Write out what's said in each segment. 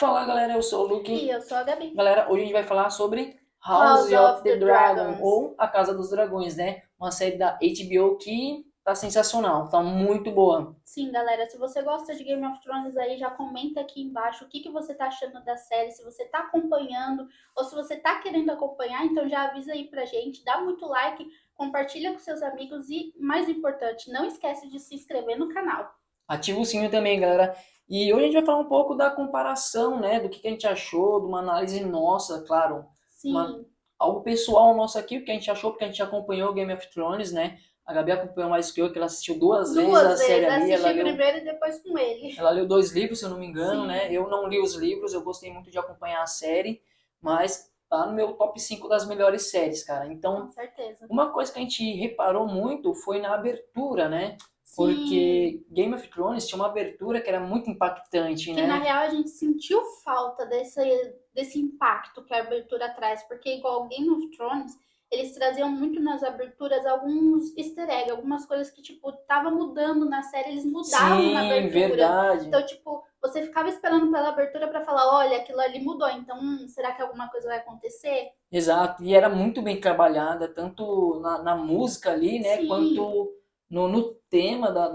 Fala galera, eu sou o E Luke. eu sou a Gabi. Galera, hoje a gente vai falar sobre House House of of the the Dragon, Dragons. ou A Casa dos Dragões, né? Uma série da HBO que tá sensacional, tá muito boa. Sim, galera, se você gosta de Game of Thrones aí, já comenta aqui embaixo o que você tá achando da série, se você tá acompanhando ou se você tá querendo acompanhar, então já avisa aí pra gente, dá muito like, compartilha com seus amigos e, mais importante, não esquece de se inscrever no canal. Ativa o sininho também, galera. E hoje a gente vai falar um pouco da comparação, né? Do que a gente achou, de uma análise nossa, claro. Uma, Sim, algo pessoal nosso aqui, o que a gente achou, porque a gente acompanhou Game of Thrones, né? A Gabi acompanhou mais que eu, que ela assistiu duas vezes a duas série vezes, ali, assisti primeiro e depois com ele. ela leu dois livros, se eu não me engano, né? Sim, Eu não li os livros, eu gostei muito de acompanhar a série, mas tá no meu top 5 das melhores séries, cara. com Então, certeza. uma coisa que a gente reparou muito foi na abertura, né? Sim, Porque Game of Thrones tinha uma abertura que era muito impactante, que na né? real a gente sentiu falta desse impacto que a abertura traz, porque igual Game of Thrones, eles traziam muito nas aberturas alguns easter eggs, algumas coisas que, tipo, tava mudando na série, eles mudavam na Sim, abertura. verdade. Então, tipo, você ficava esperando pela abertura para falar, olha, aquilo ali mudou, então, será que alguma coisa vai acontecer? Exato. E era muito bem trabalhada, tanto na música ali, né? Sim. Quanto no tema da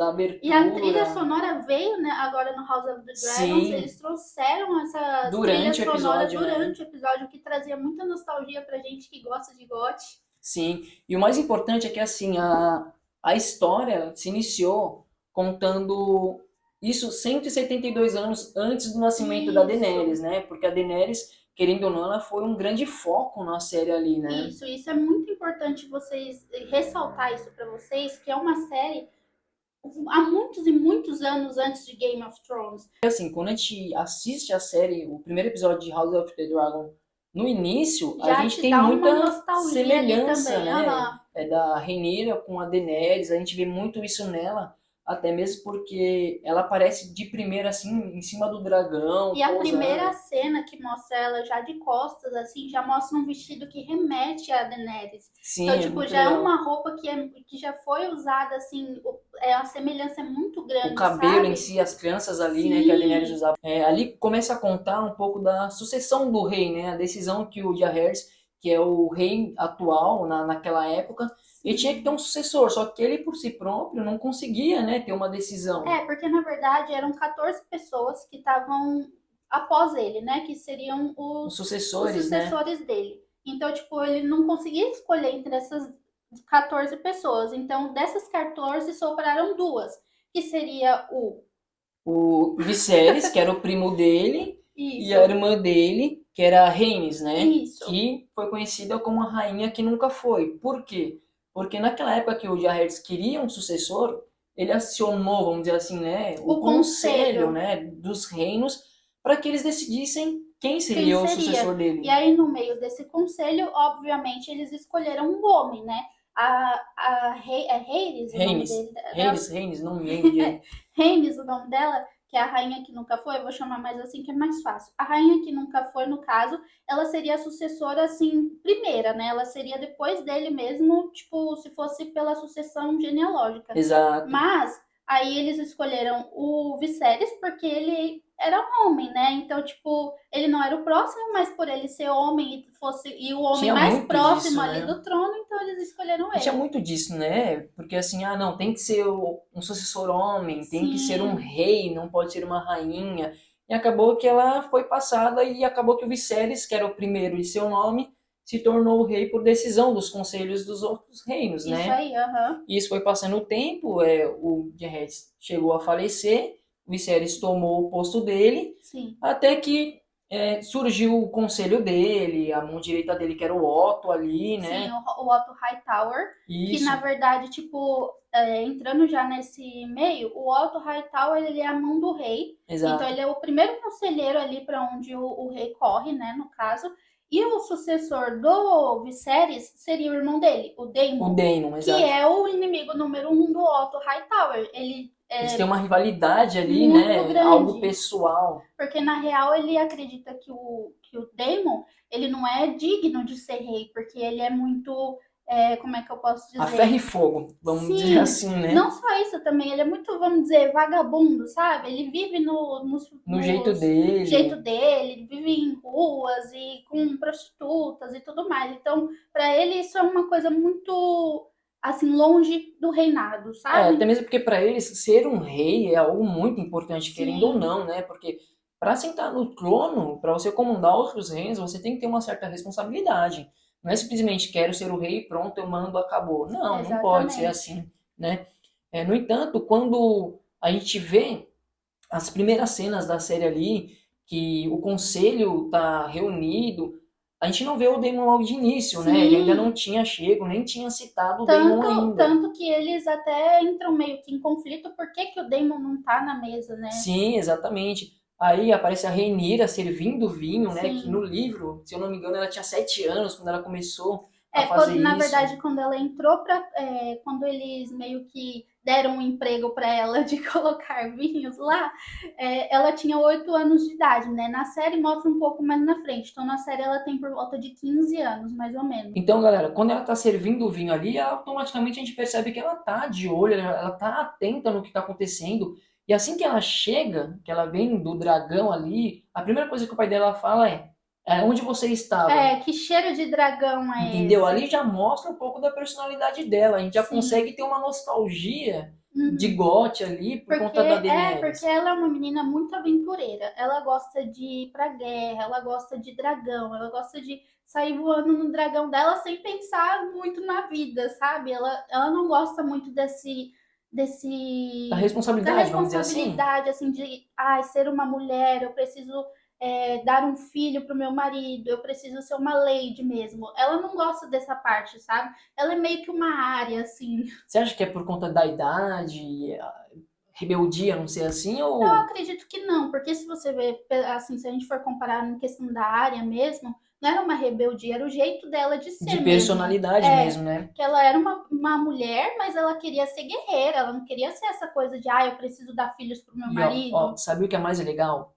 E a trilha abertura. sonora veio, né, agora no House of the Dragons, Sim, eles trouxeram essas trilhas durante o sonoras episódio, né? durante o episódio, que trazia muita nostalgia pra gente que gosta de GOT. Sim, e o mais importante é que assim a história se iniciou contando isso 172 anos antes do nascimento da Daenerys, Isso, né? Porque a Daenerys, querendo ou não, ela foi um grande foco na série ali, né? isso é muito importante vocês ressaltar isso pra vocês, que é uma série há muitos e muitos anos antes de Game of Thrones. E assim, quando a gente assiste a série, o primeiro episódio de House of the Dragon, no início, a Já gente te tem dá uma muita nostalgia ali semelhança, também, né? aham. É da Rhaenyra com a Daenerys, a gente vê muito isso nela, até mesmo porque ela aparece de primeira assim em cima do dragão, E a primeira pousando. cena que mostra ela já de costas, assim, já mostra um vestido que remete a Daenerys. Então, Sim, é tipo, muito já é legal. uma roupa que já foi usada, assim, a semelhança é muito O grande, cabelo em sabe? si, as crianças ali, né, que a Daenerys Sim, usava. É, ali começa a contar um pouco da sucessão do rei, né, a decisão que o Jaehaerys, que é o rei atual naquela época, ele tinha que ter sim. um sucessor, só que ele por si próprio não conseguia, né, ter uma decisão. É, porque na verdade eram 14 pessoas que estavam após ele, né? Que seriam Os os sucessores, né? sucessores dele. Então, tipo, ele não conseguia escolher entre essas 14 pessoas. Então, dessas 14 sobraram duas, que seria o O Viserys, que era o primo dele, e a isso, irmã dele, que era a Rhaenys, né, isso. que foi conhecida como a rainha que nunca foi. Por quê? Porque naquela época que o Jaehaerys queria um sucessor, ele acionou, vamos dizer assim, né, o O conselho, conselho, né, dos reinos para que eles decidissem quem quem seria o seria? sucessor E dele. aí, no meio desse conselho, obviamente, eles escolheram um homem, né? É Rhaenys o nome Rhaenys, dele, dela? Rhaenys, não me lembro direito. Rhaenys, o nome dela, que é a rainha que nunca foi, eu vou chamar mais assim que é mais fácil. A rainha que nunca foi, no caso, ela seria a sucessora, assim, primeira, né? Ela seria depois dele mesmo, tipo, se fosse pela sucessão genealógica. Exato. Mas aí eles escolheram o Viserys porque ele era homem, né? Então, tipo, ele não era o próximo, mas por ele ser homem e o homem Tinha mais muito próximo disso, ali né? do trono, então eles escolheram E tinha ele. muito disso, né? Porque assim, ah, não, tem que ser um sucessor homem, tem que ser um Sim, rei, não pode ser uma rainha. E acabou que ela foi passada e acabou que o Viserys, que era o primeiro de seu nome, se tornou o rei por decisão dos conselhos dos outros reinos, isso né? aí, aham. E isso foi passando o tempo, o Jaehaerys chegou a falecer, o Viserys tomou o posto dele, Sim. até que surgiu o conselho dele, a mão direita dele, que era o Otto ali, Sim, né? o Otto Hightower, que na Isso, verdade, tipo, entrando já nesse meio, o Otto Hightower, ele é a mão do rei, então exato. ele é o primeiro conselheiro ali para onde o rei corre, né, no caso, e o sucessor do Viserys seria o irmão dele, o O Daemon, Daemon, que exato. é o inimigo número um do Otto Hightower. Ele Eles têm é uma rivalidade ali, muito né? Algo grande, pessoal. porque na real ele acredita que o Daemon ele não é digno de ser rei, porque ele é muito como é que eu posso A dizer? ferro e fogo, vamos dizer Sim, assim, né? não só isso também, ele é muito, vamos dizer, vagabundo, sabe? Ele vive No jeito nos jeito dele. dele, ele vive em ruas e com prostitutas e tudo mais. Então, para ele isso é uma coisa muito assim longe do reinado, Até sabe? mesmo porque para eles ser um rei é algo muito importante, querendo ou Sim, não, né? Porque para sentar no trono, para você comandar outros reinos, você tem que ter uma certa responsabilidade. Não é simplesmente quero ser o rei, pronto, eu mando, acabou. Não, não pode ser exatamente. assim, né? No entanto, quando a gente vê as primeiras cenas da série ali, que o conselho tá reunido, a gente não vê o Daemon logo de início, né? Ele ainda não Sim, tinha chego, nem tinha citado o Daemon tanto, ainda. tanto que eles até entram meio que em conflito, por que que o Daemon não tá na mesa, né? Sim, exatamente. Aí aparece a Rhaenyra servindo vinho, né? Que no Sim. livro, se eu não me engano, ela tinha 7 anos quando ela começou a fazer Na isso. verdade, quando ela entrou quando eles meio que deram um emprego para ela de colocar vinhos lá, ela tinha 8 anos de idade, né? Na série mostra um pouco mais na frente. Então, na série ela tem por volta de 15 anos, mais ou menos. Então, galera, quando ela tá servindo o vinho ali, automaticamente a gente percebe que ela tá de olho, ela tá atenta no que tá acontecendo. E assim que ela chega, que ela vem do dragão ali, a primeira coisa que o pai dela fala é onde você estava? Que cheiro de dragão é Entendeu? esse? Ali já mostra um pouco da personalidade dela. A gente já consegue Sim. ter uma nostalgia de Uhum. GOT ali por conta da Porque Daenerys. ela é uma menina muito aventureira. Ela gosta de ir pra guerra, ela gosta de dragão, ela gosta de sair voando no dragão dela sem pensar muito na vida, sabe? Ela não gosta muito Da da responsabilidade, vamos dizer assim. responsabilidade, assim, de ser uma mulher, eu preciso dar um filho pro meu marido, eu preciso ser uma lady mesmo. Ela não gosta dessa parte, sabe? Ela é meio que uma área, assim. Você acha que é por conta da idade, a rebeldia, não sei assim, Eu ou acredito que não, porque se você ver, assim, se a gente for comparar em questão da área mesmo, não era uma rebeldia, era o jeito dela de de ser mesmo. personalidade mesmo, né? Que ela era uma mulher, mas ela queria ser guerreira, ela não queria ser essa coisa de, eu preciso dar filhos pro meu E ó, marido. sabe o que é mais legal?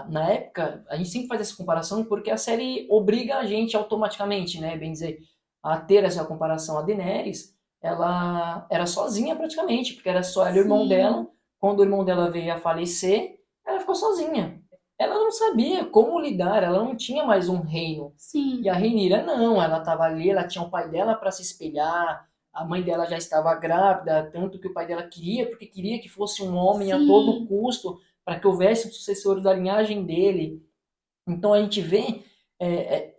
Na época, a gente sempre faz essa comparação porque a série obriga a gente automaticamente, né, bem dizer, a ter essa comparação. A Daenerys, ela era sozinha praticamente, porque era só ela e o irmão dela. Sim, Quando o irmão dela veio a falecer, ela ficou sozinha. Ela não sabia como lidar, ela não tinha mais um reino. E a sim, Rhaenyra não, ela estava ali, ela tinha o pai dela para se espelhar, a mãe dela já estava grávida, tanto que o pai dela queria, porque queria que fosse um homem a todo sim, custo, para que houvesse um sucessor da linhagem dele. Então a gente vê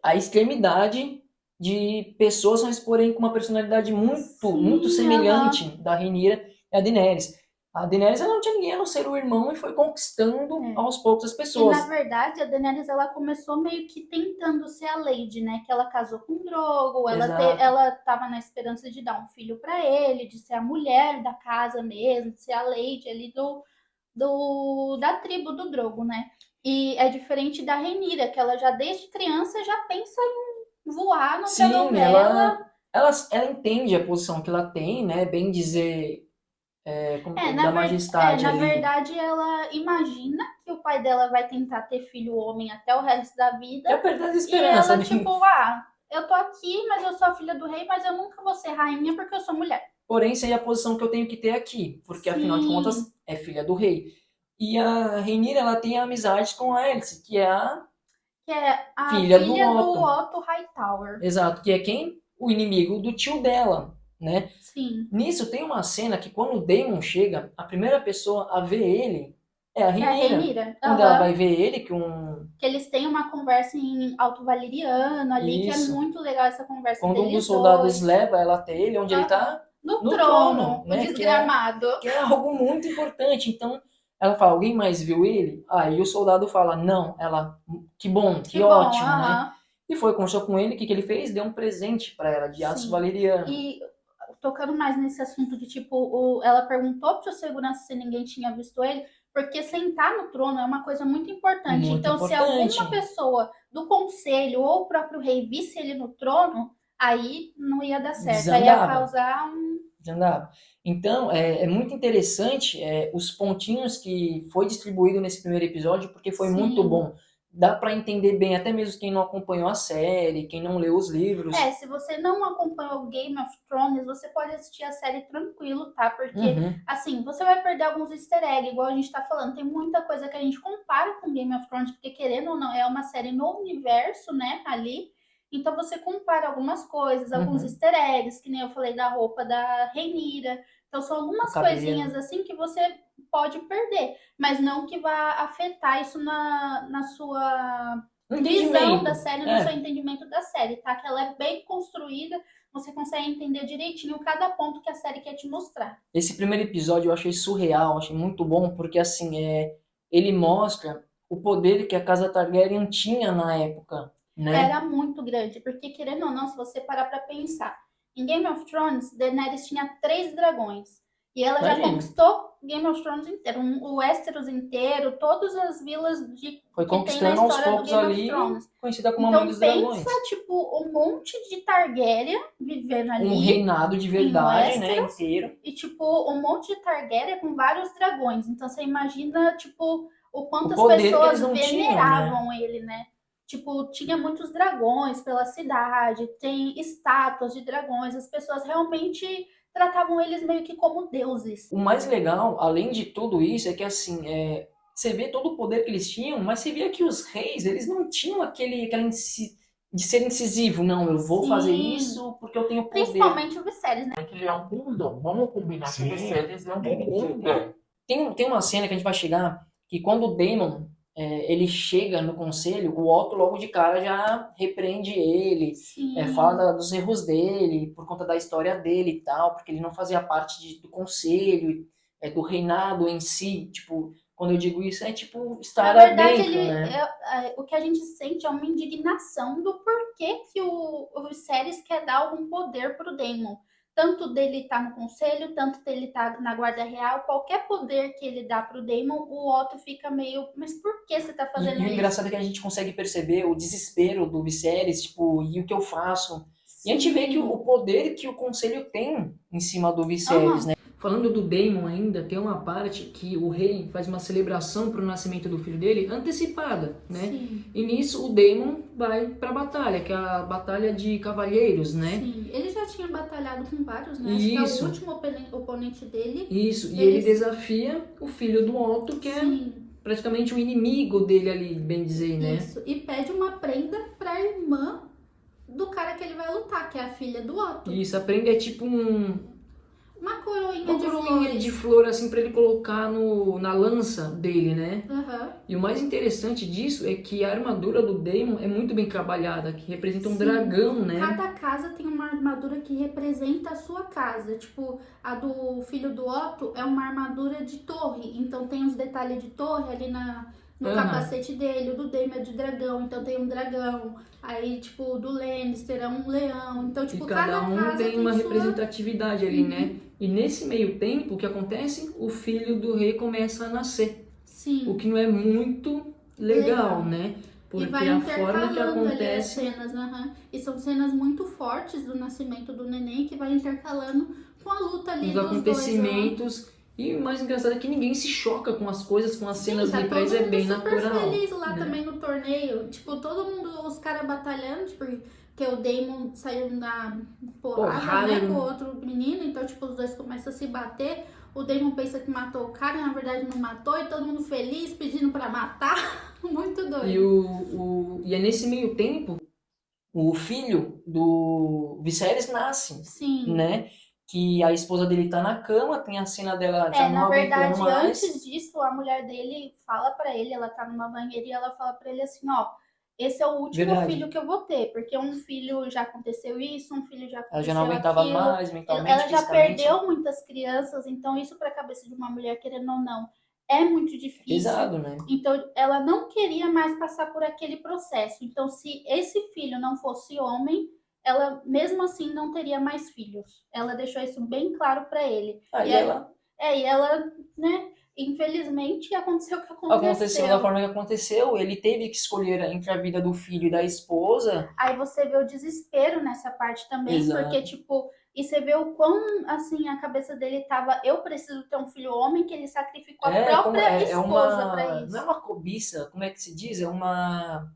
a extremidade de pessoas, mas porém com uma personalidade muito, muito sim, semelhante aham. da Rhaenyra e a Daenerys. A Daenerys ela não tinha ninguém a não ser o irmão e foi conquistando É. aos poucos as E na pessoas. verdade, a Daenerys ela começou meio que tentando ser a Lady, né? Que ela casou com o Drogo, Exato. ela tava na esperança de dar um filho para ele, de ser a mulher da casa mesmo, de ser a Lady ali da tribo do Drogo, né? E é diferente da Rhaenyra, que ela já desde criança já pensa em voar no dragão Sim, dela. ela entende a posição que ela tem, né? Bem dizer, da majestade Na ali. verdade, ela imagina que o pai dela vai tentar ter filho homem até o resto da vida. É perder as E esperanças, ela, né? tipo, eu tô aqui, mas eu sou a filha do rei, mas eu nunca vou ser rainha porque eu sou mulher. Porém, sei a posição que eu tenho que ter aqui, porque afinal de Sim, contas é filha do rei. E a Rhaenyra, ela tem amizade com a Alicent, que é a que é a filha do filha do Otto. Otto Hightower. Exato, que é quem? O inimigo do tio dela, né? Sim, Nisso tem uma cena que quando o Daemon chega, a primeira pessoa a ver ele é a é a Rhaenyra. Rhaenyra. Quando ela Aham. vai ver ele, que um... Que eles têm uma conversa em Alto Valeriano ali, que é Isso. muito legal essa conversa Quando um dos deles soldados dois. leva ela até ele, onde ele Aham. está? No No trono, trono, o né? desgramado. Que é algo muito importante. Então, ela fala, alguém mais viu ele? Aí o soldado fala, não. Ela, que bom, que Que bom, ótimo, né? aham. E foi, conversou com ele, o que, que ele fez? Deu um presente para ela, de aço Sim. valeriano. E tocando mais nesse assunto de tipo, ela perguntou pro segurança se ninguém tinha visto ele, porque sentar no trono é uma coisa muito importante. Muito Então, se alguma importante. pessoa do conselho ou o próprio rei visse ele no trono, aí não ia dar certo, aí ia Desandava. causar um. Desandava. Então, é muito interessante os pontinhos que foi distribuído nesse primeiro episódio, porque foi muito Sim, bom. dá pra entender bem, até mesmo quem não acompanhou a série, quem não leu os livros. Se você não acompanhou Game of Thrones, você pode assistir a série tranquilo, tá? Porque, Uhum, assim, você vai perder alguns easter eggs, igual a gente tá falando. Tem muita coisa que a gente compara com Game of Thrones, porque querendo ou não, é uma série no universo, né, ali. Então você compara algumas coisas, alguns uhum. easter eggs, que nem eu falei da roupa da Rhaenyra. Então são O algumas coisinhas cabelo. assim que você pode perder, mas não que vá afetar isso na sua Um visão da entendimento. série, no seu É. entendimento da série, tá? Que ela é bem construída, você consegue entender direitinho cada ponto que a série quer te mostrar. Esse primeiro episódio eu achei surreal, achei muito bom, porque assim, ele mostra o poder que a casa Targaryen tinha na época, né? Era muito grande, porque querendo ou não, se você parar pra pensar, em Game of Thrones, Daenerys tinha 3 dragões. E ela já Imagina. conquistou Game of Thrones inteiro, o Westeros inteiro, todas as vilas Foi que tem na conquistando aos história do poucos Game of ali, Thrones. conhecida como a Mãe Então dos pensa, Dragões. tipo, um monte de Targaryen vivendo Um ali reinado de em verdade, né, Westeros inteiro. e, tipo, um monte de Targaryen com vários dragões. Então você imagina, tipo, o O quanto as poder que eles pessoas não tinham, né? veneravam ele, né? Tipo, tinha muitos dragões pela cidade, tem estátuas de dragões, as pessoas realmente tratavam eles meio que como deuses. O mais legal, além de tudo isso, é que assim, você vê todo o poder que eles tinham, mas você via que os reis, eles não tinham de ser incisivo. Não, eu vou fazer Sim, isso porque eu tenho poder. principalmente o Viserys, né? Que ele é um bundão. Vamos combinar que o Sim. Viserys é um bundão. Tem uma cena que a gente vai chegar que quando o Daemon ele chega no conselho, o Otto logo de cara já repreende ele, fala Sim. dos erros dele, por conta da história dele e tal, porque ele não fazia parte do conselho, do reinado em si. Tipo, quando eu digo isso, é tipo Na estar verdade, adentro, né? o que a gente sente é uma indignação do porquê que o Viserys quer dar algum poder pro Daemon. Tanto dele estar no conselho, tanto dele estar na guarda real, qualquer poder que ele dá pro Daemon, o Otto fica meio, mas por que você tá E fazendo o isso? engraçado é que a gente consegue perceber o desespero do Viserys, tipo, e o que eu faço? E a gente vê que o Sim. poder que o conselho tem em cima do Viserys, Aham. né? Falando do Daemon ainda, tem uma parte que o rei faz uma celebração para o nascimento do filho dele antecipada, né? Sim. E nisso o Daemon vai para a batalha, que é a batalha de cavalheiros, né? Sim. Ele já tinha batalhado com vários, né? Acho que é o Isso, último oponente dele. isso. E ele Eles. desafia o filho do Otto, que é Sim. praticamente o inimigo dele ali, bem dizer, né? Isso. E pede uma prenda pra irmã do cara que ele vai lutar, que é a filha do Otto. Isso, a prenda é tipo Uma coroinha uma de coroinha flores. de flor assim para ele colocar na lança dele, né? Aham. E o mais interessante disso é que a armadura do Daemon é muito bem trabalhada, que representa um Sim. dragão, né? Cada casa tem uma armadura que representa a sua casa. Tipo, a do filho do Otto é uma armadura de torre. Então tem os detalhes de torre ali no Aham. capacete dele. O do Daemon é de dragão, então tem um dragão. Aí, tipo, o do Lannister é um leão. Então, E tipo, cada cada um casa tem uma sua... representatividade ali, né? E nesse meio tempo, o que acontece? O filho do rei começa a nascer, Sim. o que não é muito legal, né? E Porque vai a forma que intercalando ali as acontece cenas, E são cenas muito fortes do nascimento do neném que vai intercalando com a luta ali os dos dois. acontecimentos. E o mais engraçado é que ninguém se choca com as coisas, com as cenas Sim, tá ali, pra todo eles é mundo bem super natural. feliz lá né? também no torneio. Tipo, todo mundo, os caras batalhando, tipo, porque o Daemon saiu na porrada, né, com o outro menino, então, tipo, os dois começam a se bater. O Daemon pensa que matou o cara, e na verdade não matou, e todo mundo feliz, pedindo pra matar. Muito doido. E é nesse meio tempo, o filho do Viserys nasce, Sim. né? Que a esposa dele tá na cama, tem a cena dela já não Na aguentando verdade, mais. antes disso, a mulher dele fala pra ele, ela tá numa banheira e ela fala pra ele assim, ó, esse é o último Verdade. filho que eu vou ter, porque um filho já aconteceu isso, um filho já Ela já não aconteceu aguentava aquilo. mais mentalmente, Ela já fisicamente. perdeu muitas crianças, então isso pra cabeça de uma mulher, querendo ou não, é muito difícil. Pesado, né? Então, ela não queria mais passar por aquele processo. Então, se esse filho não fosse homem, ela mesmo assim não teria mais filhos. Ela deixou isso bem claro pra ele. Aí ela E ela, né, infelizmente aconteceu o que aconteceu da forma que aconteceu, ele teve que escolher entre a vida do filho e da esposa. Aí você vê o desespero nessa parte também, Exato. porque, tipo, E você vê o quão, assim, a cabeça dele tava, eu preciso ter um filho homem, que ele sacrificou a própria É esposa pra uma. Não é isso. uma cobiça, como é que se diz? É uma.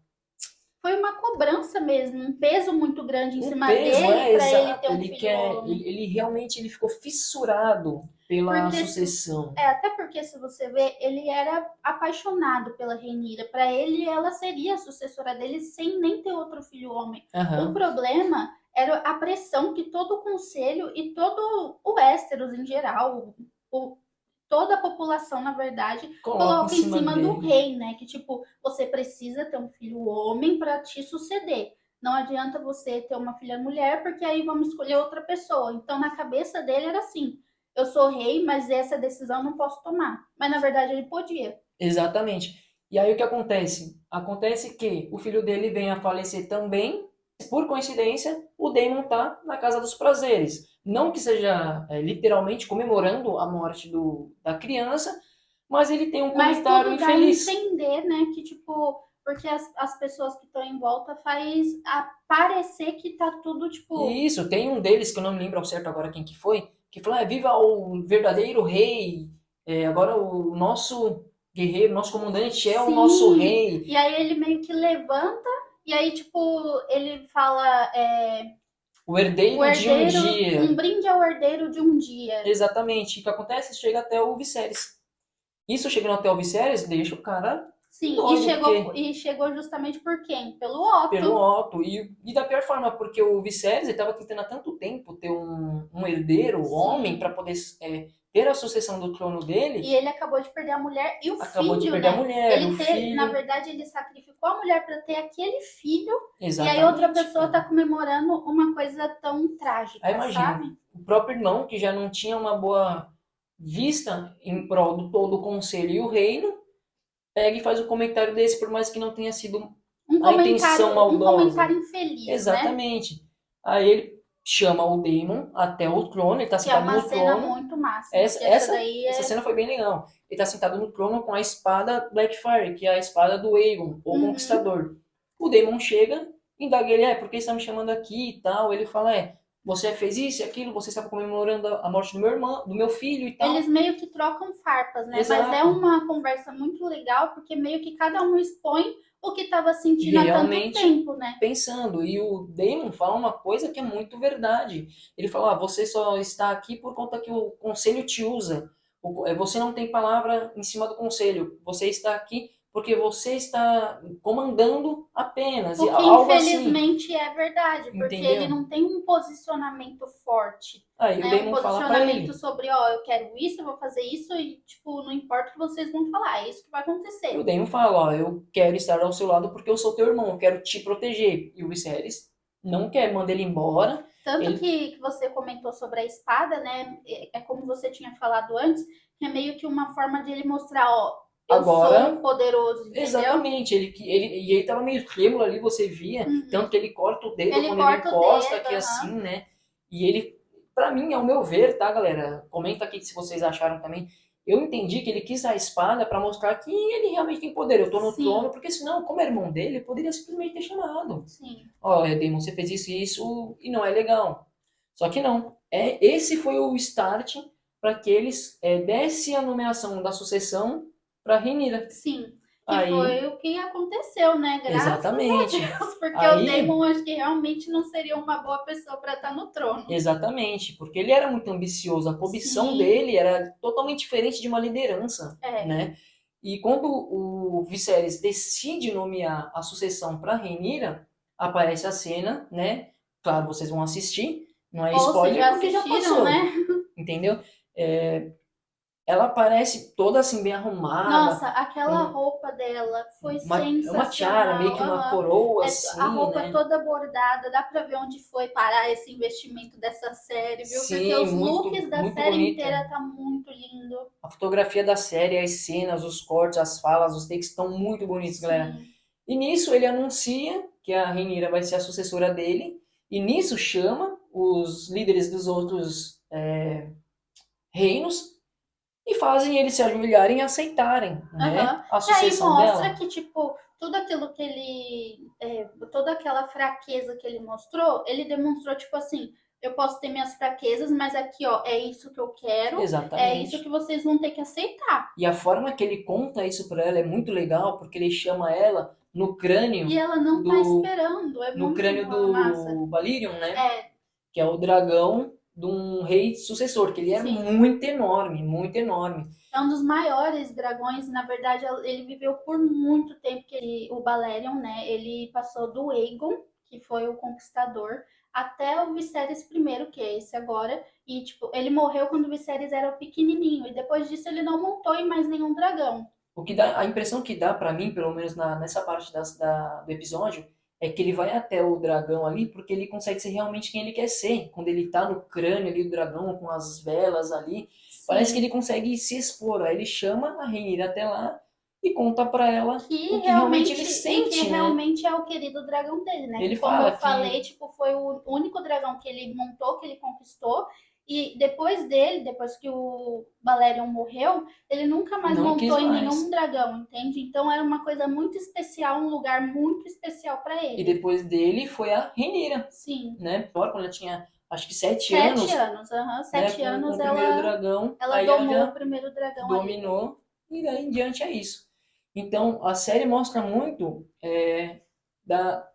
Foi uma cobrança mesmo, um peso muito grande em Um cima peso, dele é para ele ter exato. um Ele filho quer. homem. Ele realmente ele ficou fissurado pela Porque sucessão. até porque se você vê, ele era apaixonado pela Rhaenyra. Para ele, ela seria a sucessora dele sem nem ter outro filho homem. O Aham. problema era a pressão que todo o conselho e todo o Westeros em geral, o, toda a população, na verdade, Coloca em coloca em cima cima do dele. rei, né? Que tipo, você precisa ter um filho homem para te suceder. Não adianta você ter uma filha mulher, porque aí vamos escolher outra pessoa. Então, na cabeça dele era assim: eu sou rei, mas essa decisão eu não posso tomar. Mas na verdade ele podia. Exatamente. E aí o que acontece? Acontece que o filho dele vem a falecer também. Por coincidência, o Daemon tá na Casa dos Prazeres. Não que seja literalmente comemorando a morte da criança, mas ele tem um Mas comentário tudo dá a infeliz. entender, né, que tipo, porque as pessoas que estão em volta faz parecer que tá tudo tipo, E isso, tem um deles, que eu não me lembro ao certo agora quem que falou, viva o verdadeiro rei, agora o nosso guerreiro, nosso comandante é o nosso sim. rei, E aí ele meio que levanta e aí tipo, ele fala o o herdeiro de um herdeiro, um dia. brinde ao herdeiro de um dia. Exatamente. O que acontece? Chega até o Viserys. Isso chegando até o Viserys deixa o cara Sim, doido, porque e chegou justamente por quem? Pelo pelo Otto. Otto. E da pior forma, porque o Viserys estava tentando há tanto tempo ter um herdeiro, homem, para Sim. poder ter a sucessão do trono dele, E ele acabou de perder a mulher e o acabou de filho, perder a né? mulher, o Ele ter, na filho. verdade, ele sacrificou a mulher para ter aquele filho e aí outra Exatamente, pessoa tá cara. comemorando uma coisa tão Aí trágica, imagina, sabe? o próprio irmão, que já não tinha uma boa vista em prol do todo o conselho e o reino, pega e faz o comentário desse, por mais que não tenha sido a intenção Um maldosa. comentário infeliz, né? Exatamente. Aí ele chama o Daemon até o trono, ele está Que é sentado uma no cena trono. muito massa, Essa, porque essa essa, daí essa é. cena foi bem legal. Ele está sentado no trono com a espada Blackfire, que é a espada do Aegon, o Uhum. Conquistador. O Daemon chega, indaga ele, por que você está me chamando aqui e tal? Ele fala, você fez isso e aquilo, você estava comemorando a morte do meu irmão, do meu filho e Eles tal. meio que trocam farpas, né? Mas é Exato. uma conversa muito legal, porque meio que cada um expõe o que estava sentindo há tanto Realmente tempo, né? pensando. E o Damon fala uma coisa que é muito verdade. Ele fala: você só está aqui por conta que o conselho te usa. Você não tem palavra em cima do conselho. Você está aqui porque você está comandando apenas. E O que algo assim, infelizmente é verdade, porque ele entendeu? não tem um posicionamento forte, Aí o né? Um Damon fala para posicionamento ele. sobre, ó, eu quero isso, eu vou fazer isso e, tipo, não importa o que vocês vão falar, é isso que vai E o acontecer. Damon fala: eu quero estar ao seu lado porque eu sou teu irmão, eu quero te proteger. E o Viserys não quer, manda ele embora. Tanto Ele que você comentou sobre a espada, né? É como você tinha falado antes, que é meio que uma forma de ele mostrar, ó, eu sou agora poderoso, entendeu? exatamente, e ele tava meio trêmulo ali, você via, tanto Uhum. que ele corta o dedo Ele quando ele corta o encosta dedo, aqui assim, aham. né? E ele, pra mim, ao meu ver, tá, galera? Comenta aqui se vocês acharam também. Eu entendi que ele quis a espada pra mostrar que ele realmente tem poder. Eu tô no trono, Sim, porque senão, como é irmão dele, ele poderia simplesmente ter chamado. sim. Ó, Edemon, você fez isso e isso e não é legal. Só que não. Esse foi o start para que eles dessem a nomeação da sucessão para Rhaenyra. Sim, que Aí, foi o que aconteceu, né? Graças a exatamente. Deus, porque o Aí, Damon acho que realmente não seria uma boa pessoa para estar no trono. exatamente, porque ele era muito ambicioso, a cobição Sim, dele era totalmente diferente de uma liderança, é. né? E quando o Viserys decide nomear a sucessão para Rhaenyra, aparece a cena, né? Claro, vocês vão assistir, não é Ou se spoiler já porque já assistiram, passou, né? entendeu? É, ela aparece toda assim bem arrumada, Nossa, aquela com roupa dela foi uma tiara, meio sensacional. que uma Aham. coroa A assim, roupa né? toda bordada, dá pra ver onde foi parar esse investimento dessa série, viu? Porque Sim, os muito, looks da muito série bonita. inteira tá muito lindo. A fotografia da série, as cenas, os cortes, as falas, os takes estão muito bonitos, galera. Sim. E nisso ele anuncia que a Rhaenyra vai ser a sucessora dele, e nisso chama os líderes dos outros reinos e fazem eles se ajoelharem e aceitarem, né, Aham. a E aí sucessão mostra dela. que, tipo, tudo aquilo que toda aquela fraqueza que ele mostrou, ele demonstrou, tipo assim, eu posso ter minhas fraquezas, mas aqui, ó, é isso que eu quero, é Exatamente. isso que vocês vão ter que aceitar. E a forma que ele conta isso pra ela é muito legal, porque ele chama ela no crânio E ela não tá do, esperando, é no muito crânio massa. do Balirion, né? É, Que é o dragão de um rei sucessor, que ele era sim. muito enorme, muito enorme. É um dos maiores dragões, na verdade, ele viveu por muito tempo, o Balerion, né? Ele passou do Aegon, que foi o conquistador, até o Viserys I, que é esse agora, e tipo, ele morreu quando o Viserys era pequenininho, e depois disso ele não montou em mais nenhum dragão. O que dá, a impressão que dá pra mim, pelo menos nessa parte do episódio, é que ele vai até o dragão ali porque ele consegue ser realmente quem ele quer ser. Quando ele tá no crânio ali do dragão, com as velas ali, parece que Sim. ele consegue se expor. Aí ele chama a Rhaenyra até lá e conta pra ela Que o que realmente realmente, ele e que sente, né? realmente é o querido dragão dele, né? Ele Como eu fala falei, que tipo, foi o único dragão que ele montou, que ele conquistou. E depois dele, depois que o Balerion morreu, ele nunca mais não quis montou em nenhum mais. dragão, entende? Então era uma coisa muito especial, um lugar muito especial para E ele. depois dele foi a Rhaenyra, Sim. né? Quando ela tinha, acho que 7 Sete anos, anos, aham. né? Sete Com anos o primeiro ela, dragão, ela aí ela domou o já primeiro dragão ali. dominou e daí em diante é isso. Então a série mostra muito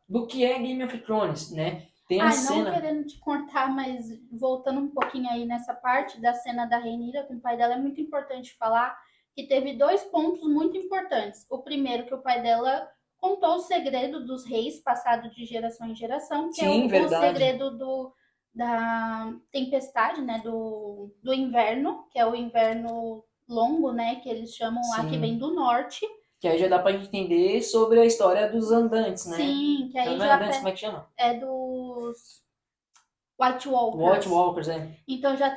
do que é Game of Thrones, né? Tem a Ai, não cena, querendo te cortar, mas voltando um pouquinho aí nessa parte da cena da Rhaenyra com o pai dela, é muito importante falar que teve dois pontos muito importantes. O primeiro, que o pai dela contou o segredo dos reis, passado de geração em geração, que é sim, o verdade, segredo da tempestade, né, do inverno, que é o inverno longo, né, que eles chamam lá, que vem sim, do norte. que aí já dá pra gente entender sobre a história dos andantes, né? Sim, que aí Não é já andantes, como é que chama? é dos White White Walkers. Walkers, né? Então já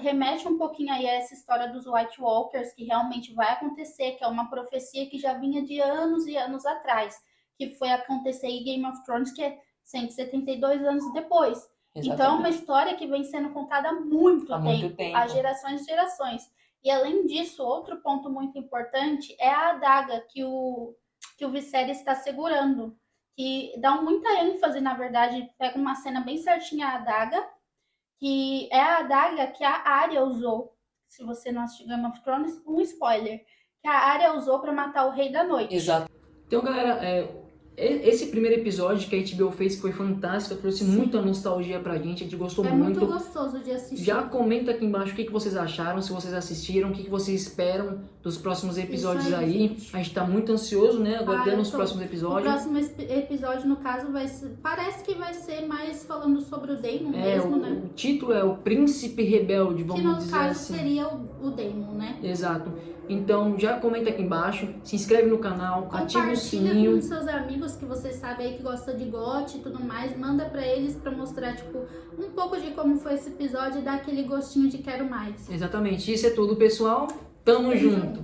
remete um pouquinho aí a essa história dos White Walkers, que realmente vai acontecer, que é uma profecia que já vinha de anos e anos atrás, que foi acontecer em Game of Thrones, que é 172 anos depois. Então é uma Exatamente. história que vem sendo contada há muito Há muito tempo, há tempo. gerações e gerações. E além disso, outro ponto muito importante é a adaga que o Viserys está segurando, que dá muita ênfase, na verdade, pega uma cena bem certinha a adaga, que é a adaga que a Arya usou. Se você não assistiu Game of Thrones, um spoiler. Que a Arya usou para matar o Rei da Noite. Exato. Então, galera, esse primeiro episódio que a HBO fez foi fantástico, trouxe muita nostalgia pra gente, a gente gostou muito. Gostoso de assistir. Já comenta aqui embaixo o que vocês acharam, se vocês assistiram, o que vocês esperam dos próximos episódios Isso aí, aí. gente. A gente tá muito ansioso, né? Aguardando eu os tô- próximos O episódios. próximo episódio, no caso, parece que vai ser mais falando sobre o Daemon mesmo, né? O título é O Príncipe Rebelde, Que vamos no dizer caso assim. seria o Daemon, né? Exato. Então já comenta aqui embaixo, se inscreve no canal, ativa o Compartilha sininho. com seus amigos que você sabe aí que gosta de GOT e tudo mais. Manda pra eles pra mostrar, tipo, um pouco de como foi esse episódio e dar aquele gostinho de quero mais. Exatamente. Isso é tudo, pessoal. Tamo junto.